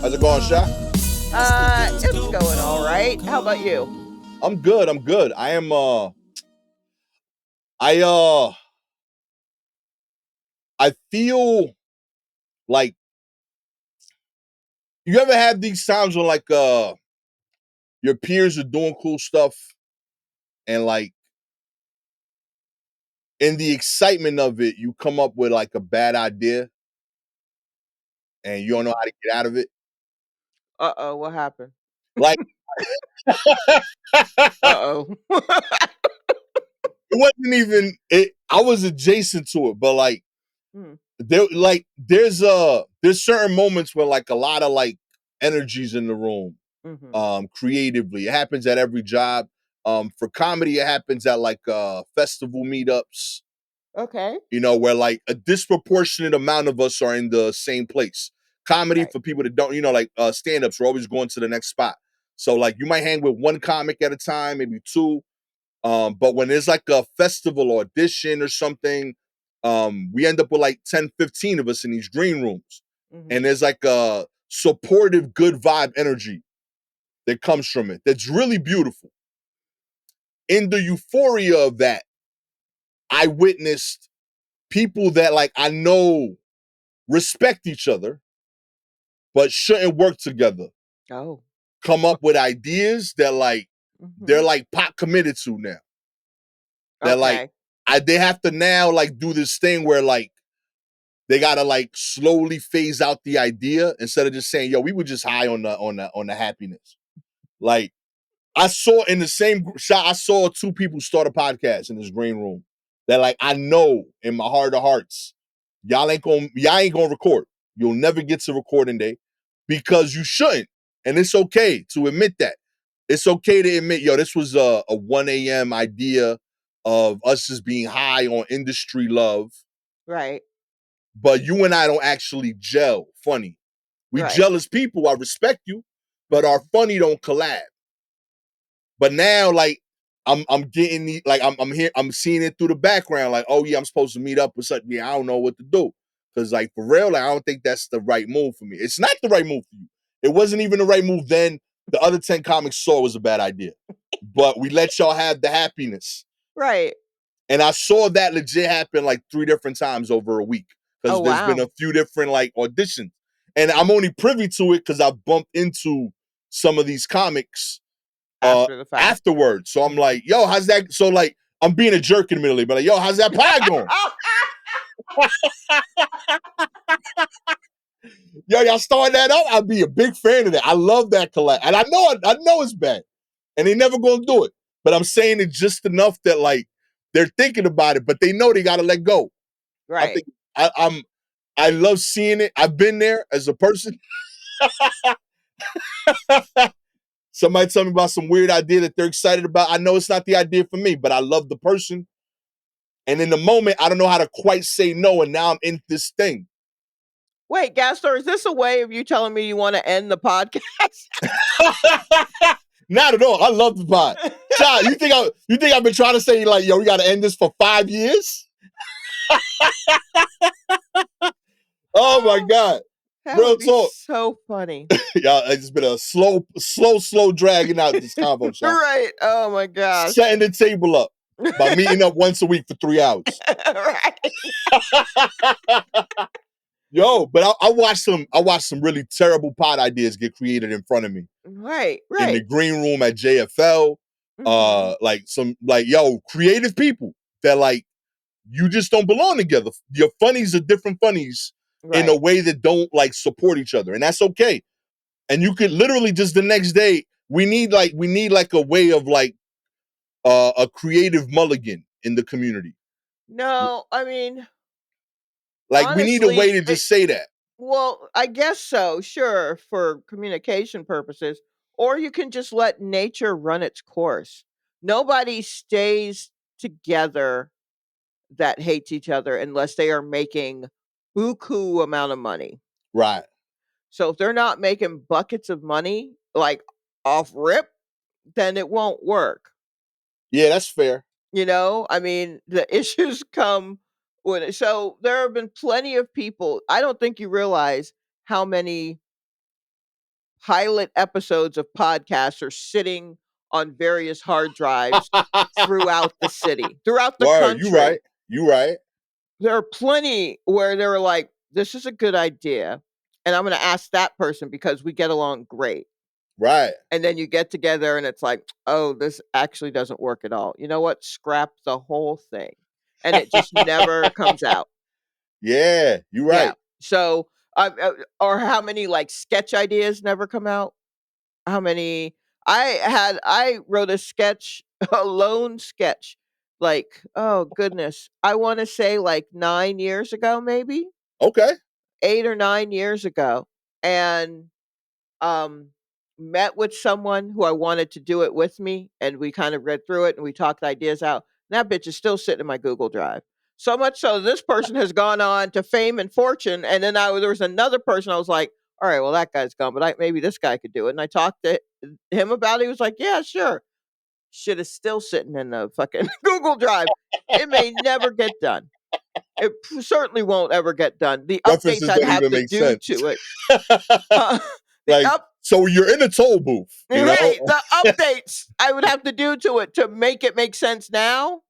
How's it going, Sha? It's going all right. How about you? I'm good. I'm good. I uh I feel like you ever have these times when your peers are doing cool stuff and like in the excitement of it, you come up with like a bad idea and you don't know how to get out of it. Uh-oh, what happened? Like it Uh-oh. wasn't even it I was adjacent to it, but like Hmm. there's certain moments where like a lot of like energies in the room Mm-hmm. creatively. It happens at every job. For comedy, it happens at like festival meetups, Okay. where like a disproportionate amount of us are in the same place. Comedy, Right. for people that don't, like stand-ups, we're always going to the next spot. So like you might hang with one comic at a time, maybe two. But when there's like a festival audition or something, we end up with like 10, 15 of us in these green rooms. And Mm-hmm. there's like a supportive, good vibe energy that comes from it that's really beautiful. In the euphoria of that, I witnessed people that like I know respect each other, but shouldn't work together. Oh. Come up with ideas that like Mm-hmm. they're like pot committed to now. That like Okay. they have to now like do this thing where like they gotta like slowly phase out the idea instead of just saying, yo, we were just high on the happiness. Like I saw in the same shot, I saw two people start a podcast in this green room that like I know in my heart of hearts, y'all ain't gonna record. You'll never get to recording day because you shouldn't. And it's okay to admit that. It's okay to admit, yo, this was a 1 a.m. idea of us just being high on industry love, Right. but you and I don't actually gel funny. We Right. gel as people. I respect you, but our Mm-hmm. funny don't collab. But now, like, I'm getting like I'm here, I'm seeing it through the background. Like, oh yeah, I'm supposed to meet up with something. Yeah, I don't know what to do. Cause like for real, like I don't think that's the right move for me. It's not the right move for you. It wasn't even the right move then. The other 10 comics saw it was a bad idea. But we let y'all have the happiness. Right. And I saw that legit happen like 3 different times over a week. Oh Because there's been wow. a few different like auditions. And I'm only privy to it because I bumped into some of these comics After the fact. afterwards. So I'm Mm-hmm. like, yo, how's that? So like I'm being a jerk in the middle, but like, yo, how's that pod going? Yo, y'all starting that up? I'd be a big fan of that. I love that collab. And I know it's bad. And they never gonna do it. But I'm saying it just enough that like they're thinking about it, but they know they gotta let go. I Right. think I love seeing it. I've been there as a person. Somebody tell me about some weird idea that they're excited about. I know it's not the idea for me, but I love the person. And in the moment, I don't know how to quite say no. And now I'm in this thing. Wait, Gastor, is this a way of you telling me you want to end the podcast? Not at all. I love the pod. Child, you think I've been trying to say like, yo, we gotta end this for 5 years? Oh my God. That Real would be talk. so funny. Y'all, it's been a slow dragging out this convo shot. Right. Oh my gosh. Setting the table up by meeting up once a week for 3 hours. Right. Yo, but I watched some really terrible pod ideas get created in front of me Right. in the Right. green room at JFL. Mm-hmm. Like some like yo, creative people that like you just don't belong together. Your funnies are different funnies in a Right. way that don't like support each other, and that's okay. And you could literally just the next day we need like a way of like a creative mulligan in the community. No, I mean, Like we need a way honestly, to just say that. well, I guess so, sure, for communication purposes. Or you can just let nature run its course. Nobody stays together that hates each other unless they are making buku amount of money. Right. So if they're not making buckets of money, like off rip, then it won't work. Yeah, that's fair. I mean, the issues come when so there have been plenty of people. I don't think you realize how many pilot episodes of podcasts are sitting on various hard drives throughout the city, throughout the Word, you country. right. You right. There are plenty where they were like, this is a good idea. And I'm going to ask that person because we get along great. Right. And then you get together and it's like, oh, this actually doesn't work at all. You know what? Scrap the whole thing. And it just never comes out. Yeah, you Yeah. right. So, or how many like sketch ideas never come out? How many? I wrote a sketch, a lone sketch, like, oh goodness, I want to say like 9 years ago, maybe Okay. 8 or 9 years ago, and um, met with someone who I wanted to do it with me, and we kind of read through it and we talked ideas out. And that bitch is still sitting in my Google Drive. So much so, this person has gone on to fame and fortune. And then there was another person. I was like, all right, well that guy's gone, but maybe this guy could do it. And I talked to him about it. He was like, yeah, sure. Shit is still sitting in the fucking Google Drive. It may never get done. It certainly won't ever get done. The updates References I'd don't have even to make do sense. to it. Uh, the Like, up so you're in a toll booth, you know? Right, the updates I would have to do to it to make it make sense now,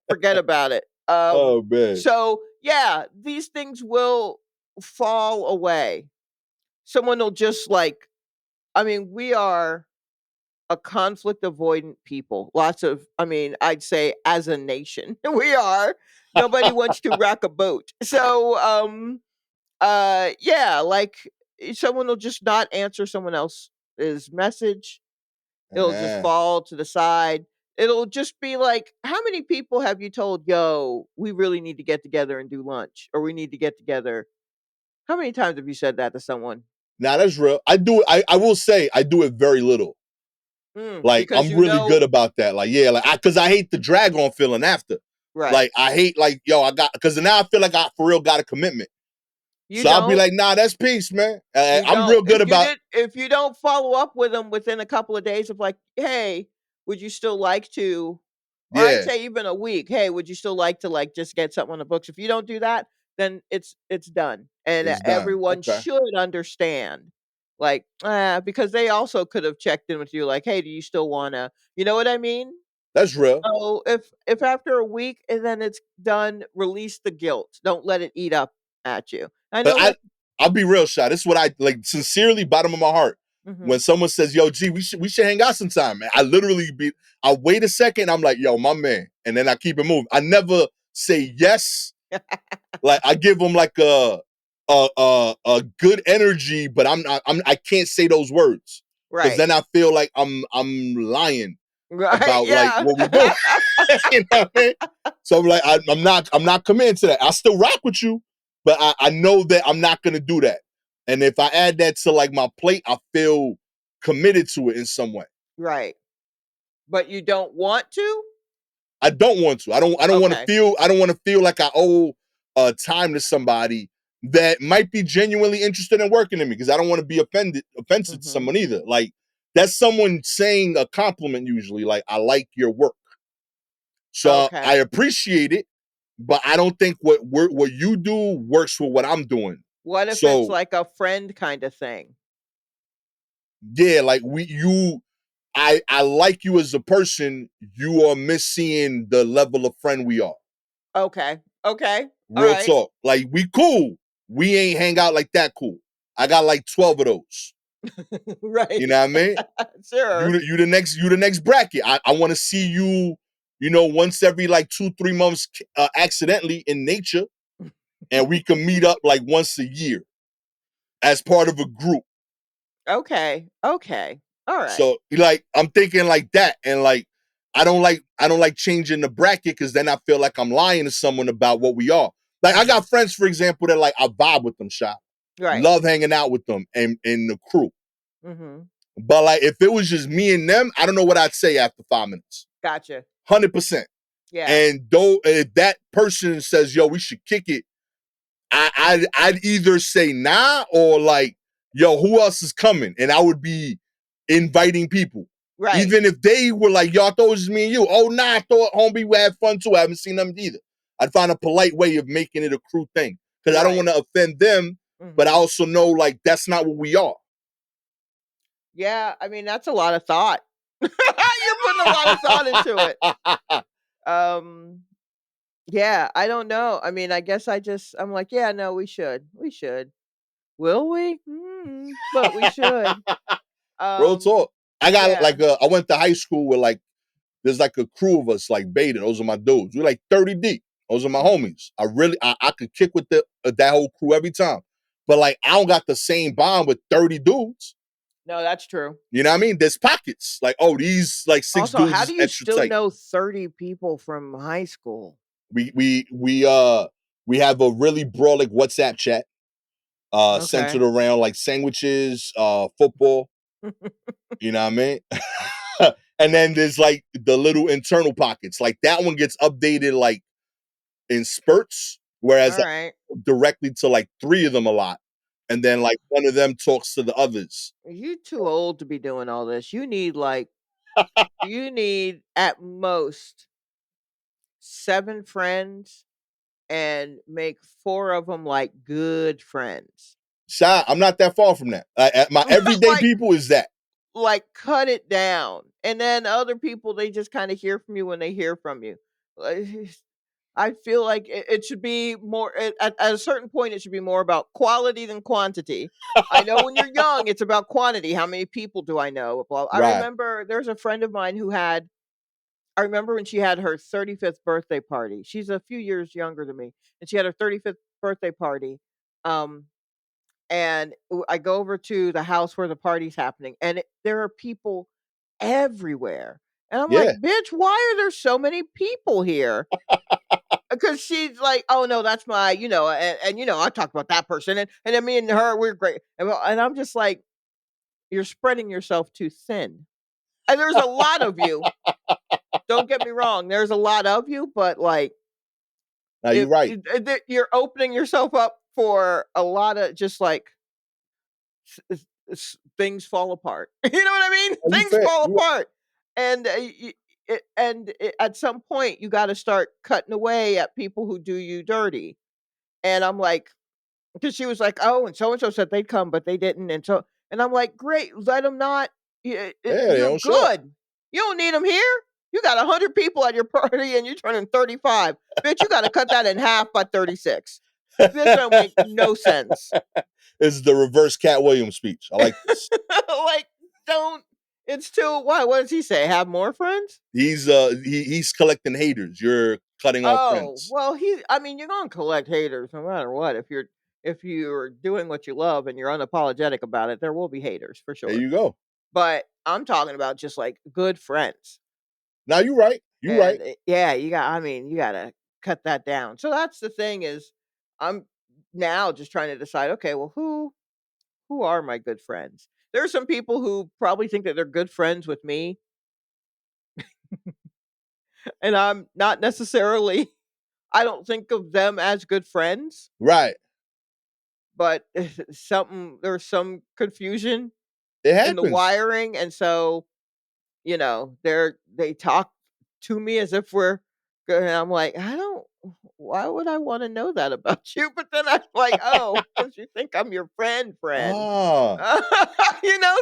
forget about it. Oh man. So yeah, these things will fall away. Someone will just like, I mean, we are a conflict avoidant people. Lots of, I mean, I'd say as a nation, we are. Nobody wants to rock a boat. So, yeah, like someone will just not answer someone else's message. It'll just Ah. fall to the side. It'll just be like, how many people have you told, "Yo, we really need to get together and do lunch," or "We need to get together"? How many times have you said that to someone? Now that's real. I do it. I will say I do it very little. Like Because I'm you really good know, about that. Like yeah, like because I hate the drag on feeling after. right? Like I hate like yo, I got because now I feel like I for real got a commitment. You So I'll be don't. like, nah, that's peace, man. You I'm don't. real good about. If you don't follow up with them within a couple of days of like, "Hey, would you still like to," or I'd Yeah, say even a week, "Hey, would you still like to, like, just get something on the books?" If you don't do that, then it's done, and it's done. everyone Okay, should understand, like, because they also could have checked in with you like, "Hey, do you still wanna," you know what I mean? that's real. So if after a week and then it's done, release the guilt. Don't let it eat up at you. I But know that. I'll be real, shot. This is what I like sincerely, bottom of my heart. When Mhm. someone says, "Yo, G, we should hang out sometime," man, I wait a second. I'm like, "Yo, my man," and then I keep it moving. I never say yes. Like I give them like a good energy, but I can't say those words because Right. then I feel like I'm lying Right, about like yeah. what we doing. You know what I mean? So I'm like, I'm not committing to that. I still rock with you, but I know that I'm not gonna do that. And if I add that to like my plate, I feel committed to it in some way. Right. But you don't want to? I don't want to. I don't want to Okay. feel. I don't want to feel like I owe time to somebody that might be genuinely interested in working in me because I don't want to be offensive to Mhm. someone either. Like that's someone saying a compliment usually. Like I like your work, so I Okay. appreciate it, but I don't think what you do works with what I'm doing. What if it's So like a friend kinda thing? yeah, like I like you as a person. You are misseeing the level of friend we are. Okay. Okay. Real Alright. talk. Like we cool. We ain't hang out like that cool. I got like 12 of those. You Right. know what I mean? Sure. You the next bracket. I want to see you, once every like 2-3 months accidentally in nature, and we can meet up like once a year as part of a group. Okay. Okay. Alright. So like I'm thinking like that, and like I don't like changing the bracket because then I feel like I'm lying to someone about what we are. Like I Mhm. got friends, for example, that like I vibe with them, shot. Right. Love hanging out with them and the crew. Mhm. But like if it was just me and them, I don't know what I'd say after 5 minutes. Gotcha. 100%. Yeah. And though if that person says, yo, we should kick it, I'd either say nah or like, yo, who else is coming? And I would be inviting people. Right. Even if they were like, yo, I thought it was just me and you. Oh, nah, I thought homie we had fun too. I haven't seen them either. I'd find a polite way of making it a crew thing. Because I don't Right. want to offend them, but I Mhm. also know like that's not what we are. Yeah, I mean, that's a lot of thought. You're putting a lot of thought into it. Um, yeah, I don't know. I mean, I guess I'm like, yeah, no, we should. We should. Will we? But we should. Real Um, talk. I got yeah. like I went to high school with like there's like a crew of us like beta. Those are my dudes. We're like 30 deep. Those are my Mhm. homies. I could kick with that whole crew every time. But like I don't got the same bond with 30 dudes. No, that's true. You know what I mean? There's pockets. Like, oh, these like six Also, dudes how is do you extra still tight. know 30 people from high school? We have a really broad like WhatsApp chat centered Okay. around like sandwiches, football, you know what I mean? And then there's like the little internal pockets. Like that one gets updated like in spurts, whereas All right. directly to like three of them a lot. And then like one of them talks to the others. You too old to be doing all this. You need at most 7 friends and make 4 of them like good friends. Shy, I'm not that far from that. My everyday like people is that. cut it down. And then other people they just kind of hear from you when they hear from you. Like, I feel like it should be more at a certain point it should be more about quality than quantity. I know when you're young it's about quantity. How many people do I know? Well, I Right. remember there's a friend of mine who had I remember when she had her 35th birthday party. She's a few years younger than me, and she had her 35th birthday party. Um, I go over to the house where the party's happening, and there are people everywhere. And I'm like, Yeah. bitch, why are there so many people here? Because she's like, oh no, that's my, I talk about that person, and then me and her, we're great. And I'm just like, you're spreading yourself too thin. And there's a lot of you. Don't get me wrong, there's a lot of you, but like Now you're if right. you're opening yourself up for a lot of just like things fall apart. You know what I mean? Are you Things fair? fall You apart, and at some point you got to start cutting away at people who do you dirty. And I'm like, because she was like, oh, and so said they'd come, but they didn't, and I'm like, great, let them not. yeah, they You're don't show up. good. You don't need them here. You got 100 people at your party, and you're turning 35. Bitch, you got to cut that in half by 36. This don't make no sense. This is the reverse Cat Williams speech. I like this. Like, don't. It's too. Why? What does he say? Have more friends? He's collecting haters. You're cutting off Oh, friends. well, I mean, you're gonna collect haters no matter what. If you're doing what you love and you're unapologetic about it, there will be haters for There sure. you go. But I'm talking about just like good friends. Now you're right. You're right. And yeah, you gotta cut that down. So that's the thing is I'm now just trying to decide, okay, well, who are my good friends? There are some people who probably think that they're good friends with me, and I'm not necessarily I don't think of them as good friends, Right. but there's some confusion It in the happens. wiring, and so they talk to me as if we're good, and I'm like, I don't. Why would I want to know that about you? But then I'm like, oh, because you think I'm your friend. Ah.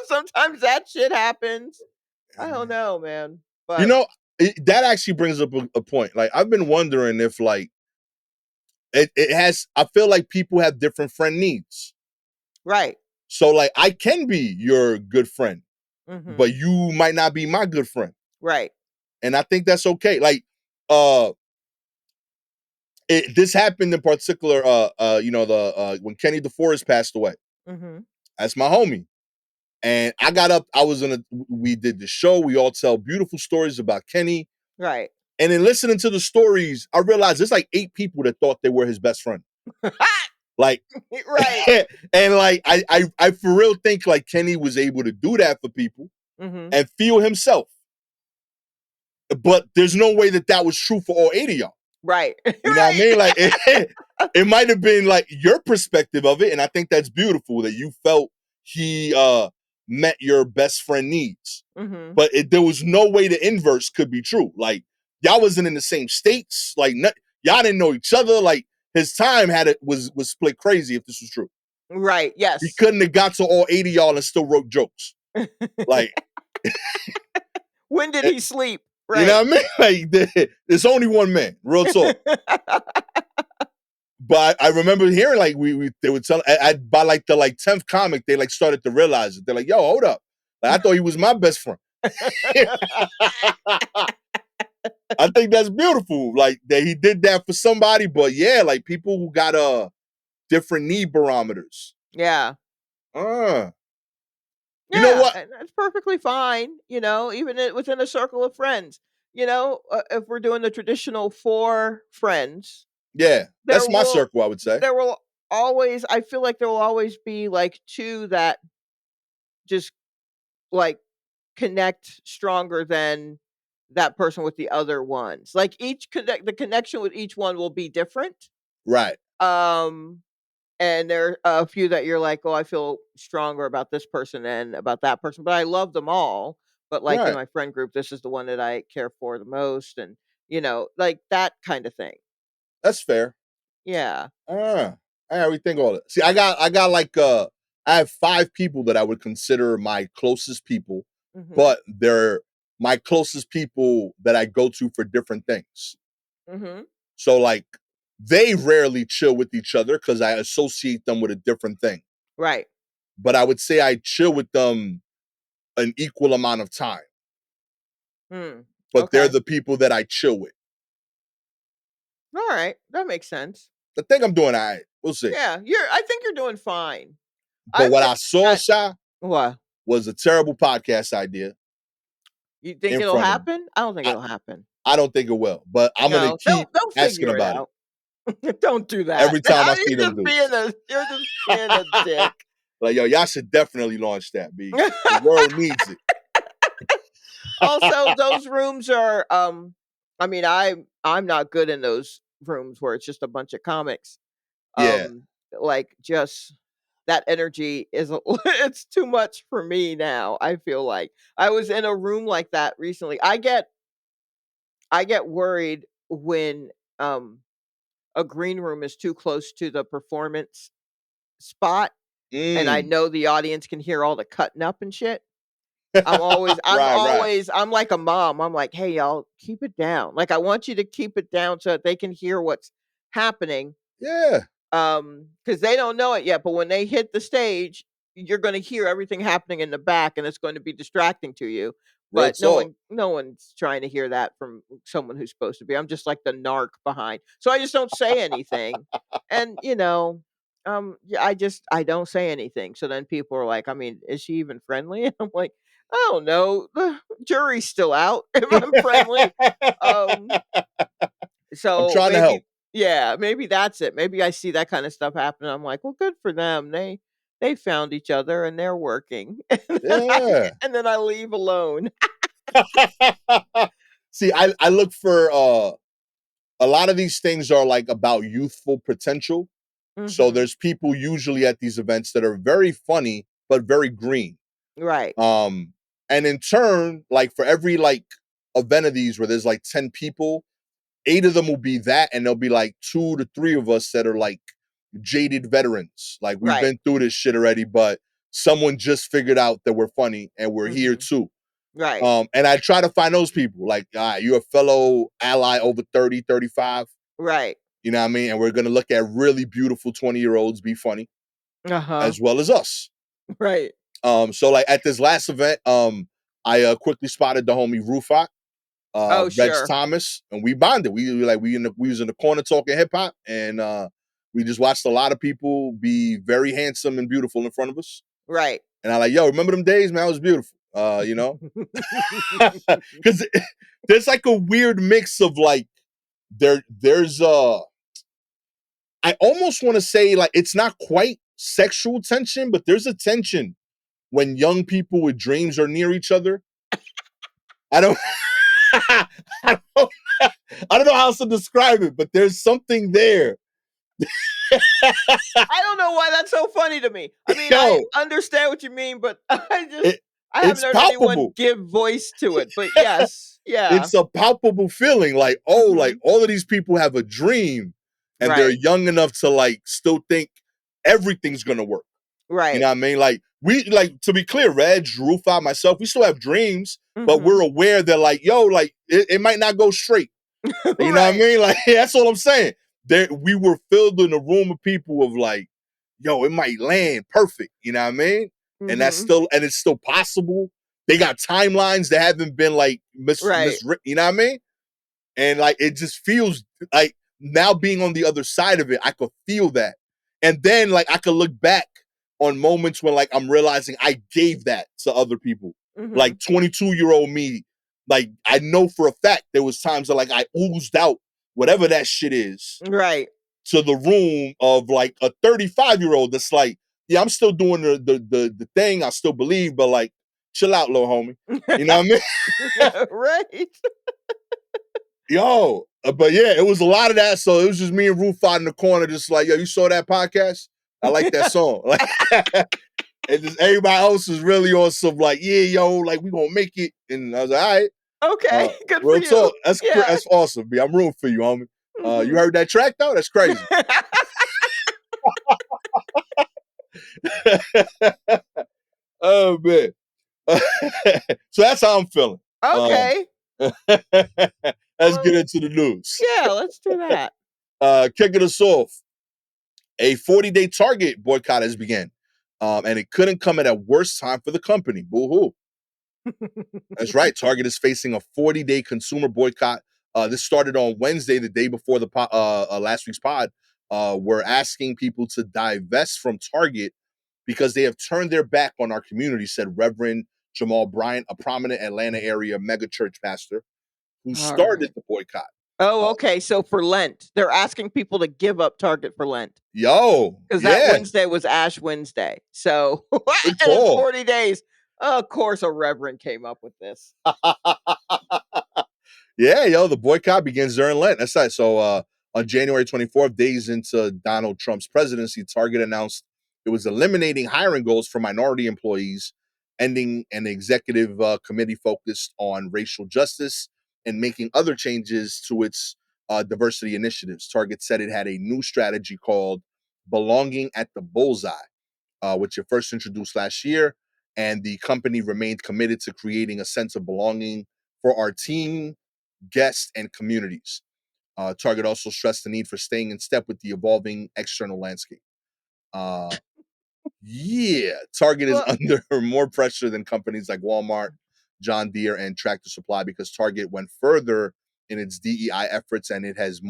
Sometimes that shit happens. I don't know, man. You But know, that actually brings up a point. Like I've been wondering if like it has I feel like people have different friend needs. right. So like I can be your good friend, Mhm. but you might not be my good friend. Right. And I think that's okay. Like this happened in particular the when Kenny DeForest passed away. Mhm. That's my homie. And I got up, we did the show, we all tell beautiful stories about Kenny. Right. And in listening to the stories, I realized there's like 8 people that thought they were his best friend. Like Right. and like I for real think like Kenny was able to do that for people Mhm. and feel himself. But there's no way that was true for all 8 of y'all. Right. You know what I Right. mean? Like it might have been like your perspective of it, and I think that's beautiful that you felt he met your best friend needs. Mhm. But there was no way the inverse could be true. Like y'all wasn't in the same states. Like y'all didn't know each other. Like his time was split crazy if this was true. Right. He Yes. couldn't have got to all 80 y'all and still wrote jokes. Like, When did he sleep? you know Right. what I mean? Like, there's only one man, real talk. But I remember hearing like they would tell by like the 10th comic, they like started to realize it. They're like, yo, hold up. Like, I thought he was my best friend. I think that's beautiful. Like that he did that for somebody, but yeah, like people who got different need barometers. Yeah. You know Yeah, what? and that's perfectly fine, even within a circle of friends. If we're doing the traditional 4 friends, Yeah, there that's my will circle, I would say. there will always I feel like there will always be, like, 2 that just, like, connect stronger than that person with the other ones. Like, the connection with each one will be different. Right, Um, and there are a few that you're like, "Oh, I feel stronger about this person and about that person," but I love them all. But, like, in right. my friend group, this is the one that I care for the most and, like, that kinda thing. That's fair. Yeah. Ah, I already think all that. See, I got like I have 5 people that I would consider my closest people, Mhm. but they're my closest people that I go to for different things. Mhm. So like they rarely chill with each other because I associate them with a different thing. Right. But I would say I chill with them an equal amount of time. Mm. But they're Okay. the people that I chill with. Alright. That makes sense. I think I'm doing all right. We'll see. Yeah, I think you're doing fine. But I've what been I saw, at Sha, What? was a terrible podcast idea You think in it'll front of me. happen? I don't think I, it'll happen. I don't think it will, but I'm gonna No, they'll keep they'll asking figure it about it out. Don't do that. every time I see them You're just being a dick. like, yo, y'all should definitely launch that, B. The world needs it. Also, those rooms are, I mean, I'm not good in those rooms where it's just a bunch of comics. Yeah. Like, just that energy is it's too much for me now, I feel like. I was in a room like that recently. I get worried when, um, a green room is too close to the performance spot, and I Mm. know the audience can hear all the cutting up and shit. I'm always I'm Right, right. always I'm like a mom. I'm like, "Hey, y'all, keep it down." Like, I want you to keep it down so that they can hear what's happening, Yeah. because they don't know it yet, but when they hit the stage, you're gonna hear everything happening in the back, and it's going to be distracting to you, Real but no talk. one no one's trying to hear that from someone who's supposed to be. I'm just like the narc behind. So I just don't say anything, and, yeah, I don't say anything, so then people are like, "I mean, is she even friendly?" And I'm like, "I don't know, the jury's still out if I'm friendly." Um I'm so trying to help. maybe that's it. Maybe I see that kind of stuff happen. I'm like, well, good for them. They found each other and they're working. Yeah. And then I leave alone. See, I look for a lot of these things are like about youthful potential. So Mhm. there's people usually at these events that are very funny but very green. Right. Um, and in turn, like for every like event of these where there's like 10 people, 8 of them will be that, and there'll be like 2 to 3 of us that are like jaded veterans. Like we've Right. been through this shit already, but someone just figured out that we're funny and we're here Mhm. too. Right. And I try to find those people. Like, you're a fellow ally over 30, 35. Right. You know what I mean? And we're gonna look at really beautiful 20-year-olds be funny Uh-huh. as well as us. Right. So like at this last event, I quickly spotted the homie Rufat, Oh, Reg sure. Thomas, and we bonded. We was in the corner talking hip hop, and we just watched a lot of people be very handsome and beautiful in front of us. Right. And I like, yo, remember them days, man? It was beautiful. You know, because there's like a weird mix of like there's I almost want to say like it's not quite sexual tension, but there's a tension when young people with dreams are near each other. I don't I don't I don't know how else to describe it, but there's something there. I don't know why that's so funny to me. I mean, I Yo, understand what you mean, but it, I haven't it's heard anyone palpable. give voice to it. But yes. Yeah. It's a palpable feeling like, oh, like Mhm. all of these people have a dream and they're Right. young enough to like still think everything's gonna work. You know Right. what I mean? Like we like, to be clear, Reg, Rufai, myself, we still have dreams, but we're Mhm. aware that like, yo, like it might not go straight. You know what I Right. mean? Like that's all I'm saying. There, we were filled in a room of people of like, yo, it might land perfect. You know what I mean? And Mhm. it's still possible. They got timelines that haven't been like Right. miswritten. You know what I mean? And like it just feels like now being on the other side of it, I could feel that. And then like I could look back on moments when like I'm realizing I gave that to other people. Like Mhm. 22-year-old me, like I know for a fact there was times that like I oozed out whatever that shit is Right. to the room of like a 35-year-old that's like, yeah, I'm still doing the thing, I still believe, but like chill out, little homie. You know what I mean? Right. Yo, but yeah, it was a lot of that. So it was just me and Rufat in the corner, just like, yo, you saw that podcast? I like that song. Like, and just everybody else was really on some like, yeah, yo, like we gonna make it. And I was like, all right, Okay, good for real you. talk. Yeah. That's awesome, B. I'm rooting for you, homie. You Mhm. heard that track though? That's crazy. Oh man. So that's how I'm feeling. Um, Okay. let's get Well, into the news. yeah, let's do that. Kicking us off. A 40-day Target boycott has begun, and it couldn't come at a worse time for the company. Boo hoo. That's right. Target is facing a 40-day consumer boycott. This started on Wednesday, the day before the last week's pod. We're asking people to divest from Target because they have turned their back on our community, said Reverend Jamal Bryant, a prominent Atlanta area megachurch pastor who All started right. the boycott. Oh, Uh, okay, so for Lent, they're asking people to give up Target for Lent yo, because that yeah, Wednesday was Ash Wednesday. So, good and it's call. 40 days. Of course, a reverend came up with this. Yeah, yo, the boycott begins during Lent. That's right. So on January 24th, days into Donald Trump's presidency, Target announced it was eliminating hiring goals for minority employees, ending an executive committee focused on racial justice, and making other changes to its diversity initiatives. Target said it had a new strategy called Belonging at the Bullseye, which it first introduced last year. And the company remained committed to creating a sense of belonging for our team, guests, and communities. Target also stressed the need for staying in step with the evolving external landscape. Uh, yeah, Target is Well, under more pressure than companies like Walmart, John Deere, and Tractor Supply because Target went further in its DEI efforts and it has a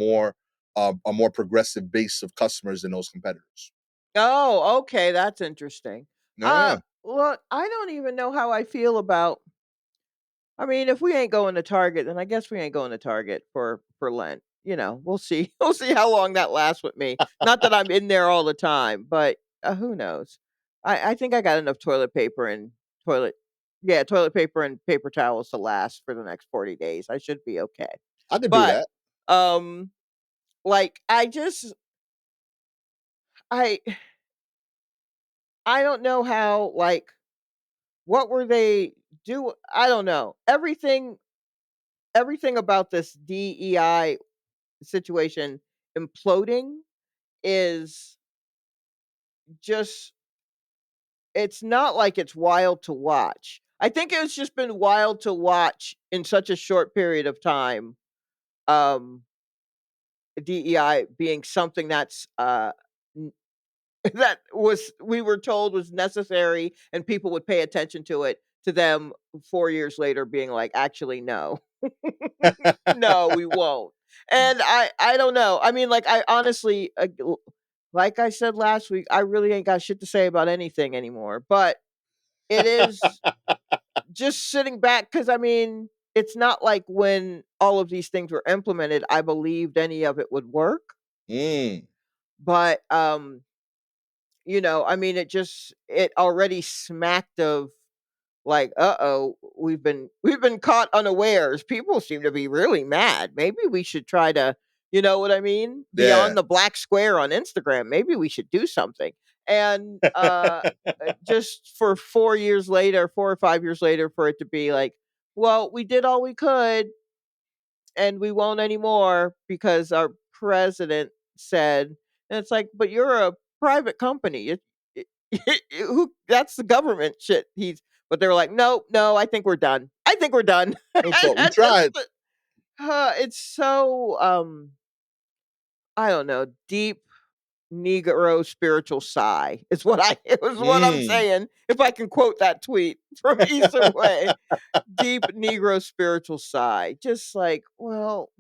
more progressive base of customers than those competitors. oh, okay, that's interesting. Yeah, Look, I don't even know how I feel about. I mean, if we ain't going to Target, then I guess we ain't going to Target for Lent. You know, we'll see. We'll see how long that lasts with me. Not that I'm in there all the time, but who knows? I think I got enough toilet, yeah, toilet paper and paper towels to last for the next 40 days. I should be okay. I could do But that. um, like I I don't know how what were they do? I don't know. Everything about this DEI situation imploding is just it's not like it's wild to watch. I think it's just been wild to watch in such a short period of time. Um DEI being something that's n- that was we were told was necessary and people would pay attention to it to them 4 years later being like actually no. No, we won't. And I don't know. I mean, like I honestly, like I said last week, I really ain't got shit to say about anything anymore. But it is just sitting back because I mean, it's not like when all of these things were implemented, I believed any of it would work. Mm. But I mean, it already smacked of like, uh-oh, we've been caught unawares. People seem to be really mad. Maybe we should try to, you know what I mean? Yeah. Beyond the black square on Instagram, maybe we should do something. And just for 4 years later, 4 or 5 years later, for it to be like, well, we did all we could and we won't anymore because our president said, and it's like, but you're a private company. Who that's the government shit. But they were like, "No, no, I think we're done. I think we're done." Real talk. We And just tried. it's so I don't know, deep Negro spiritual sigh is what I it was what I'm Mm. saying. If I can quote that tweet from Issa Way, deep Negro spiritual sigh. Just like, well,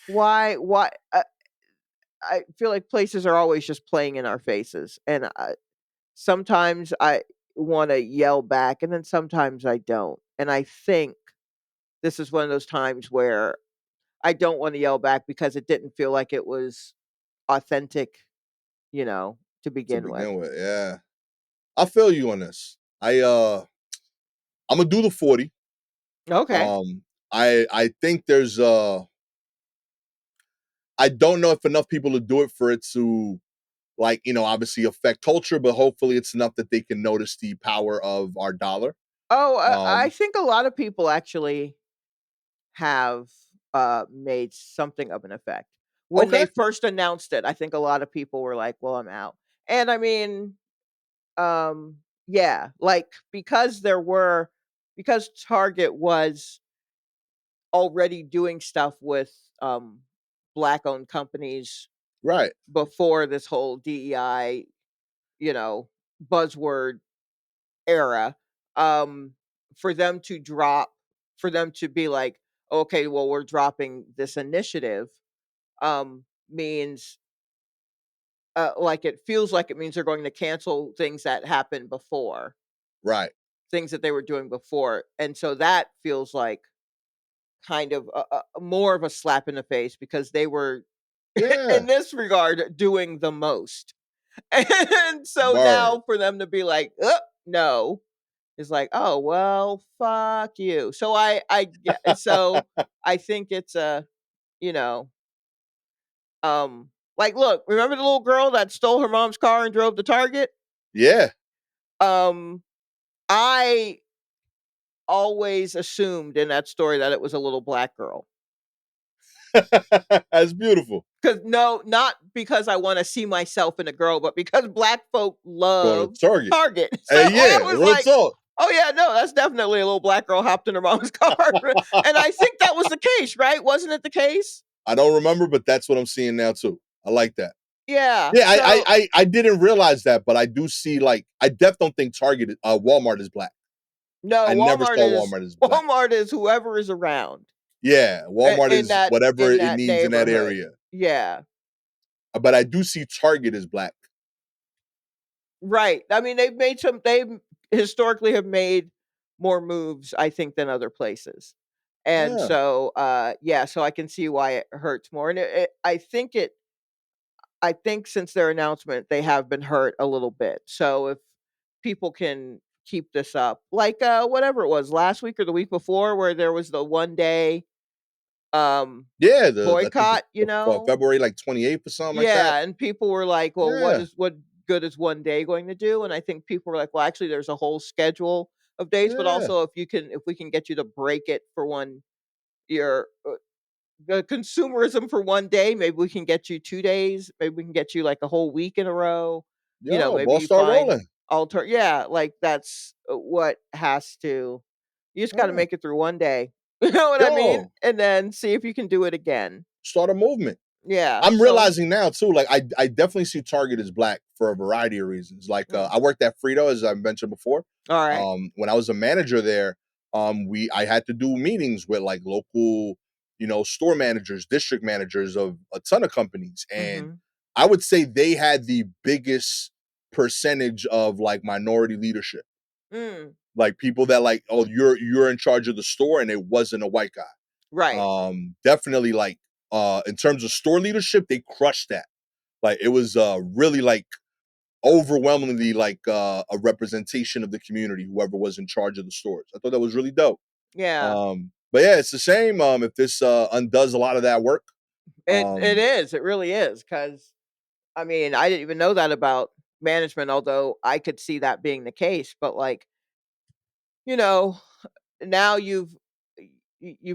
why I feel like places are always just playing in our faces, and sometimes I want to yell back, and then sometimes I don't. And I think this is one of those times where I don't want to yell back because it didn't feel like it was authentic, to To begin with. begin with, yeah. I feel you on this. I'm gonna do the 40. Okay. Um, I think there's I don't know if enough people to do it for it to like, obviously affect culture, but hopefully it's enough that they can notice the power of our dollar. Oh, I Um, think a lot of people actually have made something of an effect. When they okay, first announced it, I think a lot of people were like, "Well, I'm out." And I mean, yeah, like because Target was already doing stuff with black owned companies right. before this whole DEI, you know, buzzword era, um, for them to drop, for them to be like, okay, well, we're dropping this initiative, means, like, it feels like it means they're going to cancel things that happened before, Right. things that they were doing before. And so that feels like kind of more of a slap in the face because they were, Yeah. in this regard, doing the most. And so Word. now for them to be like, no, is like, "Oh, well, fuck you." So I get so I think it's a, you know, like, look, remember the little girl that stole her mom's car and drove to Target? Yeah. Um, I always assumed in that story that it was a little black girl. That's beautiful. Cause no, not because I wanna see myself in a girl, but because black folk Go to love Target. Target. So Hey, I yeah, was real like, talk. "Oh, yeah, no, that's definitely a little black girl hopped in her mom's car." And I think that was the case, right? Wasn't it the case? I don't remember, but that's what I'm seeing now too. I like that. Yeah, Yeah, so I didn't realize that, but I do see like I def don't think Walmart is black. no, I never saw Walmart as black. Walmart is whoever is around Yeah, Walmart is whatever in it that needs in that neighborhood. area. Yeah, But I do see Target as black. right. I mean, they historically have made more moves, I think, than other places. And Yeah. so, yeah, so I can see why it hurts more. And I think since their announcement, they have been hurt a little bit. So if people can keep this up, like whatever it was last week or the week before, where there was the 1 day Yeah, I think boycott, the February like 28th or something like that. yeah, and people were like, "Well, Yeah. what good is 1 day going to do?" And I think people were like, "Well, actually, there's a whole schedule of days, but Yeah. also if we can get you to break it for one your the consumerism for 1 day, maybe we can get you 2 days, maybe we can get you like a whole week in a row. Yo, Maybe ball you start find rolling. yeah, like that's what has to. You just got to Yeah. make it through 1 day. You know what I mean? Yo, And then see if you can do it again. start a movement. Yeah. I'm So, realizing now too, like I definitely see Target as black for a variety of reasons. Like mm, I worked at Frito, as I mentioned before. all right. When I was a manager there, I had to do meetings with like local, store managers, district managers of a ton of companies. And Mm-hmm. I would say they had the biggest percentage of like minority leadership. Mm, Like people that like, oh, you're in charge of the store, and it wasn't a white guy. right. Definitely like in terms of store leadership, they crushed that. Like it was really like overwhelmingly like a representation of the community, whoever was in charge of the stores. I thought that was really dope. Yeah. But yeah, it's a shame if this undoes a lot of that work. It Um, is. It really is. Because I mean, I didn't even know that about management, although I could see that being the case. But like, you know, now you've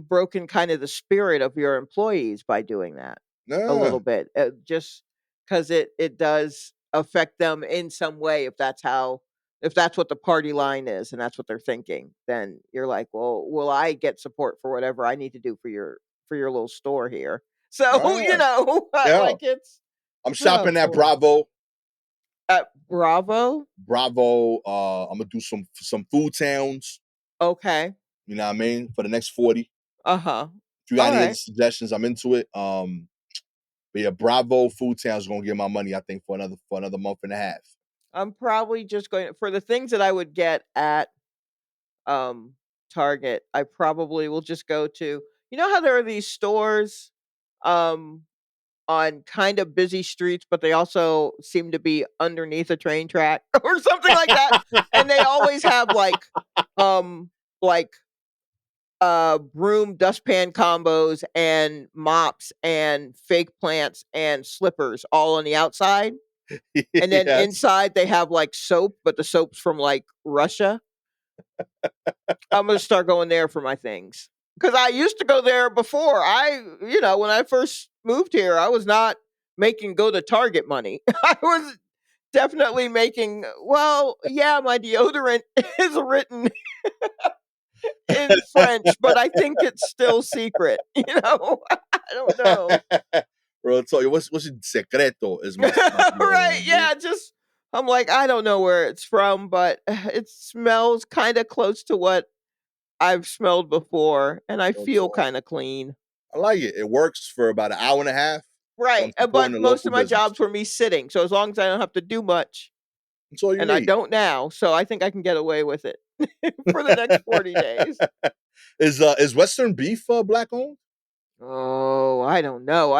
broken kind of the spirit of your employees by doing that a nah, little bit, just because it does. affect them in some way if that's what the party line is and that's what they're thinking, then you're like, well, will I get support for whatever I need to do for your little store here? So, All right. Yeah. like it's I'm oh shopping at boy. Bravo. At Bravo? Bravo. I'm gonna do some food towns. Okay. You know what I mean? For the next 40. Uh-huh. If you got All any other right. suggestions, I'm into it. But yeah, Bravo Food Town's gonna get my money, I think, for another month and a half. I'm probably just going for the things that I would get at um Target. I probably will just go to, you know how there are these stores um on kind of busy streets, but they also seem to be underneath a train track or something like that. And they always have um like broom dustpan combos and mops and fake plants and slippers all on the outside. And then Yes. inside they have like soap, but the soap's from like Russia. I'm gonna start going there for my things. Because I used to go there before. When I first moved here, I was not making go to Target money. I was definitely making, well, yeah, my deodorant is written in French, but I think it's still secret. I don't know. Bro, tell you what's your secreto is my Right? deodorant, B. Yeah, just I'm like, I don't know where it's from, but it smells kind of close to what I've smelled before, and I Real feel talk. kind of clean. I like it. It works for about an hour and a half. So Right, I'm supporting but a most local of my business. jobs were me sitting, so as long as I don't have to do much, That's all you and I need. don't now, so I think I can get away with it for the next 40 days. Is Western beef black owned? Oh, I don't know.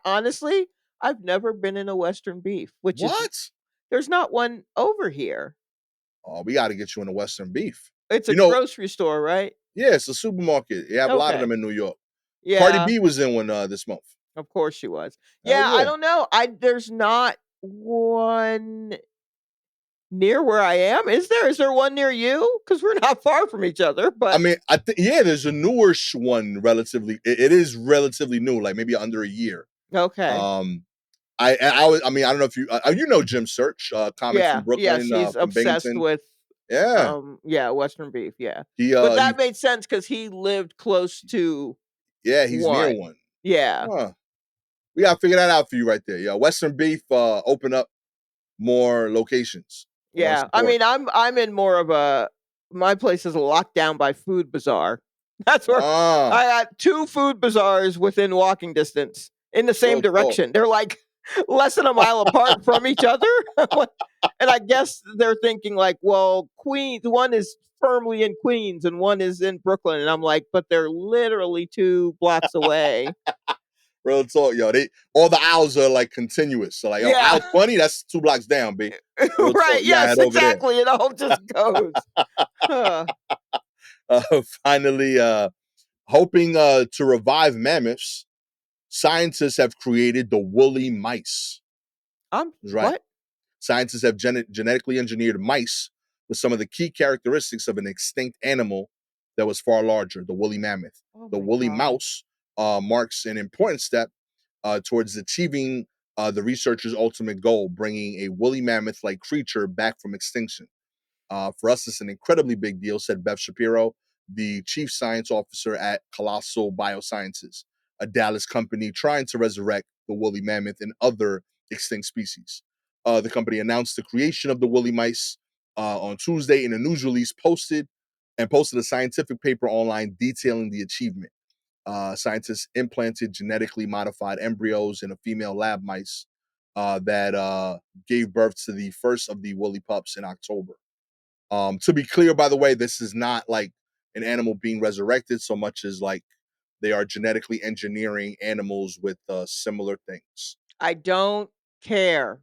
Honestly, I've never been in a Western beef, which is What? there's not one over here. Oh, we got to get you in a Western beef. It's a You know, grocery store, right? yeah, it's a supermarket. You have a lot of Okay. them in New York. Cardi Yeah, B was in one this month. of course she was. Hell Yeah, I yeah. don't know. There's not one near where I am. Is there? Is there one near you? Because we're not far from each other. I But mean, I think yeah, there's a newer one relatively. It is relatively new, like maybe under a year. okay, Um, I mean, I don't know if you know Jim Search, comic from yes, Brooklyn, he's from obsessed Binghamton. with Yeah, yeah, Western beef. Yeah, but he that made sense because he lived close to yeah, he's near one. one. Yeah, Huh. We gotta figure that out for you right there. Yeah, Western Beef open up more locations. I want to yeah. I support. mean, I'm in more of a my place is locked down by Food Bazaar. That's where Ah, I got two food bazaars within walking distance in the same real talk. direction. They're like less than a mile apart from each other. And I guess they're thinking like, well, Queens, one is firmly in Queens and one is in Brooklyn. And I'm like, but they're literally 2 blocks away. Real talk, yo. They all the aisles are like continuous. So like, yo, Yeah. aisle 20, that's 2 blocks down, B. Real talk. Right. You gotta Yes, head over there. exactly. It all just goes. Huh. Finally, hoping to revive mammoths, scientists have created the woolly mice. That's right. What? Scientists have genetically engineered mice with some of the key characteristics of an extinct animal that was far larger, the woolly mammoth. Oh The my woolly God. mouse marks an important step towards achieving the researchers' ultimate goal, bringing a woolly mammoth like creature back from extinction. For us, it's an incredibly big deal, said Beth Shapiro, the chief science officer at Colossal Biosciences, a Dallas company trying to resurrect the woolly mammoth and other extinct species. The company announced the creation of the woolly mice on Tuesday in a news release posted a scientific paper online detailing the achievement. Scientists implanted genetically modified embryos in a female lab mice that gave birth to the first of the woolly pups in October. To be clear, by the way, this is not like an animal being resurrected so much as like they are genetically engineering animals with similar things. I don't care.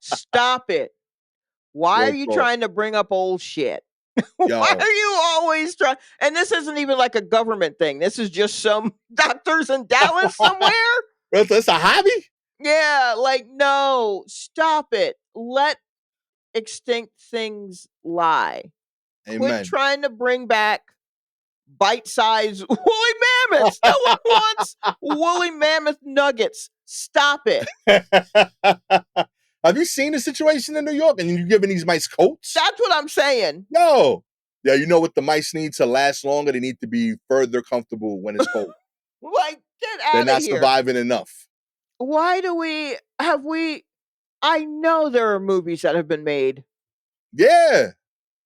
Stop it. Why are Real you talk. trying to bring up old shit? Why Yo, are you always trying? And this isn't even like a government thing. This is just some doctors in Dallas somewhere. that's a hobby? Yeah, like no, stop it. Let extinct things lie. Quit Amen. trying to bring back bite-sized woolly mammoths. No one wants woolly mammoth nuggets. Stop it. Have you seen the situation in New York? And you're giving these mice coats? That's what I'm saying. No. Yeah, you know what the mice need to last longer? They need to be further comfortable when it's cold. Like, get They're out of not here. surviving enough. Why do we have we I know there are movies that have been made Yeah.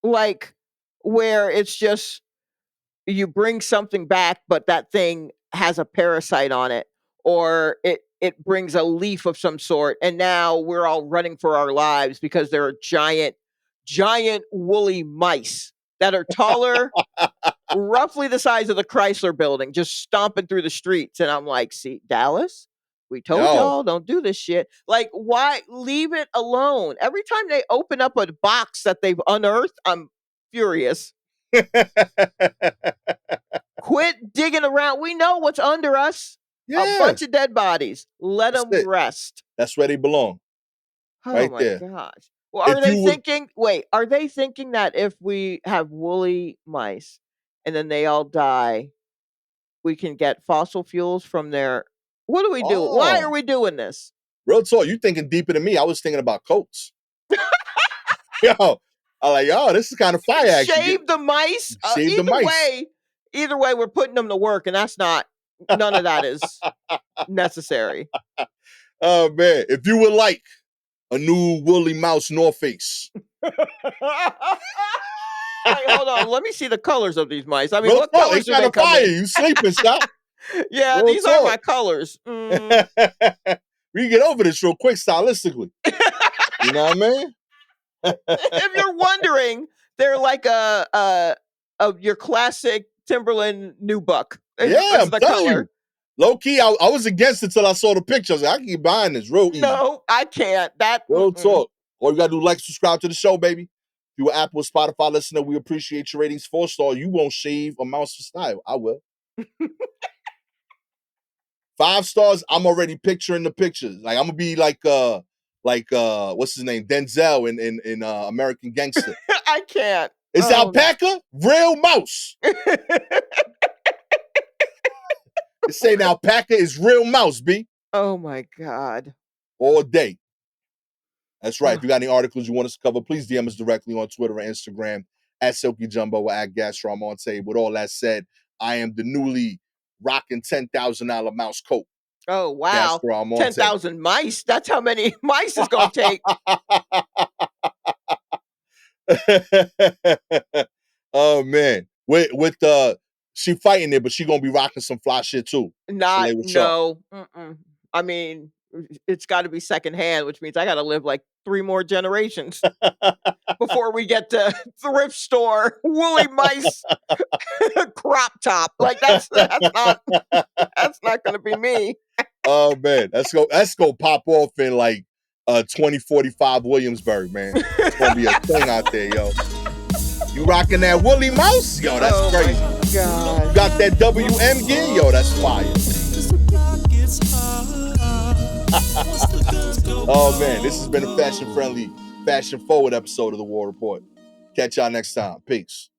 like where it's just you bring something back, but that thing has a parasite on it, or it brings a leaf of some sort, and now we're all running for our lives because there are giant woolly mice that are taller, roughly the size of the Chrysler building, just stomping through the streets. And I'm like, see, Dallas, we told Yo. y'all don't do this shit. Like, why leave it alone? Every time they open up a box that they've unearthed, I'm furious. Quit digging around. We know what's under us. Yeah. A bunch of dead bodies. Let That's them it. rest. That's where they belong. Oh Right my there. gosh. Well, are If they you would, thinking, wait, are they thinking that if we have woolly mice and then they all die, we can get fossil fuels from their what do we do? Why are oh, we doing this? real talk, you thinking deeper than me. I was thinking about coats. Yo, I'm like, yo, this is kind of fire action. Shave the mice. Shave the mice. Either way, we're putting them to work, and that's not none of that is necessary. Oh man, if you would like a new woolly mouse North Face. Hey, hold on. Let me see the colors of these mice. I mean, Real what talk, colors they do they kind of come fire. in? You sleeping, stop. Yeah, Real these are talk. my colors. We can get over this real quick stylistically. You know what I mean? If you're wondering, they're like a your classic Timberland nubuck. Yeah, Is I'm the telling color. you. Low key, I was against it till I saw the picture. I was like, I can keep buying this real easy. No, I can't. That Real talk. All you gotta do, like, subscribe to the show, baby. If you're an Apple or Spotify listener, we appreciate your ratings. 4-star. You won't shave a mouse for style. I will. 5 stars, I'm already picturing the pictures. Like, I'm gonna be like what's his name? Denzel in American Gangster. I can't. It's alpaca, real mouse. It's saying alpaca is real mouse, B. Oh my God. All day. That's right. If you got any articles you want us to cover, please DM us directly on Twitter or Instagram at Silky Jumbo or at Gastor Almonte. With all that said, I am the newly rocking $10,000 mouse coat. Oh wow. Gastor Almonte. 10,000 mice. That's how many mice it's gonna take. Oh man. With she fighting it, but she gonna be rocking some fly shit too. Not Shalewa Sharpe. no. I mean, it's got to be secondhand, which means I got to live like 3 more generations before we get to thrift store woolly mice crop top. Like that's not going to be me. Oh man, let's go pop off in like 2045 Williamsburg, man. It's gonna be a thing out there, yo. You rocking that woolly mouse? Yo, that's crazy. God. You got that WM gear? Yo, that's fire. Oh man, this has been a fashion-friendly, fashion-forward episode of the War Report. Catch y'all next time. Peace.